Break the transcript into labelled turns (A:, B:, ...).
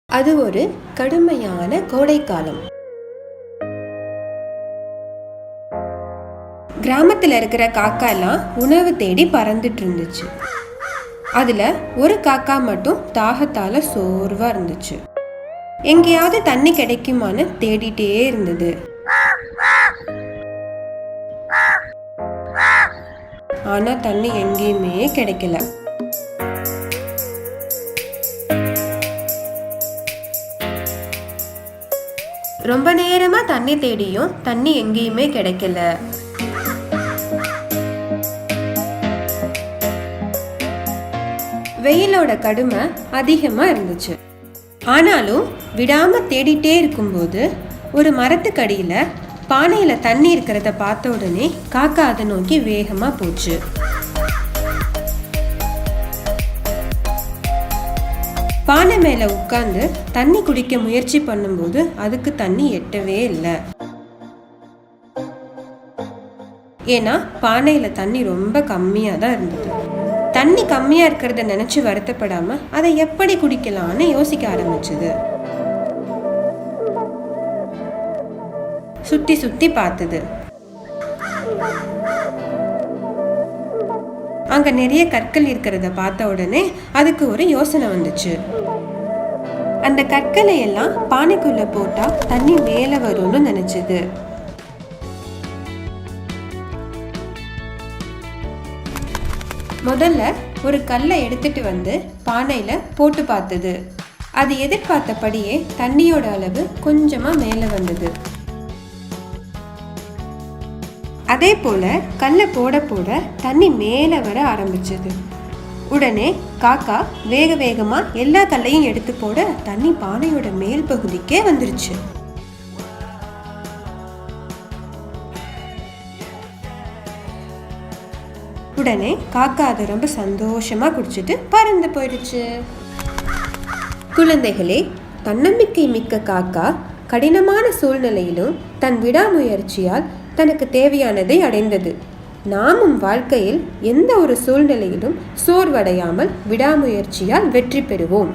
A: அது ஒரு கடுமையான கோடைக்காலம். கிராமத்துல இருக்கிற காக்கா எல்லாம் உணவு தேடி பறந்துட்டு இருந்துச்சு. அதுல ஒரு காக்கா மட்டும் தாகத்தால சோர்வா இருந்துச்சு. எங்கேயாவது தண்ணி கிடைக்குமான்னு தேடிட்டே இருந்தது. ஆனா தண்ணி எங்கேயுமே கிடைக்கல. ரொம்ப நேரமா தண்ணி தேடியும் தண்ணி எங்கேயுமே கிடைக்கல. வெயிலோட கடுமை அதிகமா இருந்துச்சு. ஆனாலும் விடாம தேடிட்டே இருக்கும்போது ஒரு மரத்துக்கடியில பானையில தண்ணி இருக்கிறத பார்த்த உடனே காக்கா அதை நோக்கி வேகமா போச்சு. பானை மேல உட்கார்ந்து தண்ணி குடிக்க முயற்சி பண்ணும்போது அதுக்கு தண்ணி எட்டவே இல்லை. ஏன்னா பானையில தண்ணி ரொம்ப கம்மியா தான் இருந்தது. தண்ணி கம்மியா இருக்கிறத நினைச்சு வருத்தப்படாம அதை எப்படி குடிக்கலாம்னு யோசிக்க ஆரம்பிச்சது. சுத்தி சுத்தி பார்த்தது. அங்க நிறைய கற்கள் இருக்கிறத பார்த்த உடனே அதுக்கு ஒரு யோசனை வந்துச்சு. அந்த கற்களை எல்லாம் பானைக்குள்ள போட்டா தண்ணி மேல வரும்னு நினைச்சது. முதல்ல ஒரு கல்லை எடுத்துட்டு வந்து பானையில போட்டு பார்த்தது. அது எதிர்பார்த்தபடியே தண்ணியோட அளவு கொஞ்சமா மேல வந்தது. அதே போல கல்லை போட போட தண்ணி மேல வர ஆரம்பிச்சது. உடனே காக்கா வேக வேகமா எல்லா கல்லையும் எடுத்து போட தண்ணி பானையோட மேல் பகுதிக்கே வந்துருச்சு. உடனே காக்கா அதை ரொம்ப சந்தோஷமா குடிச்சிட்டு பறந்து போயிடுச்சு. குழந்தைகளே, தன்னம்பிக்கை மிக்க காக்கா கடினமான சூழ்நிலையிலும் தன் விடாமுயற்சியால் தனக்கு தேவையானதை அடைந்தது. நாமும் வாழ்க்கையில் எந்த ஒரு சூழ்நிலையிலும் சோர்வடையாமல் விடாமுயற்சியால் வெற்றி பெறுவோம்.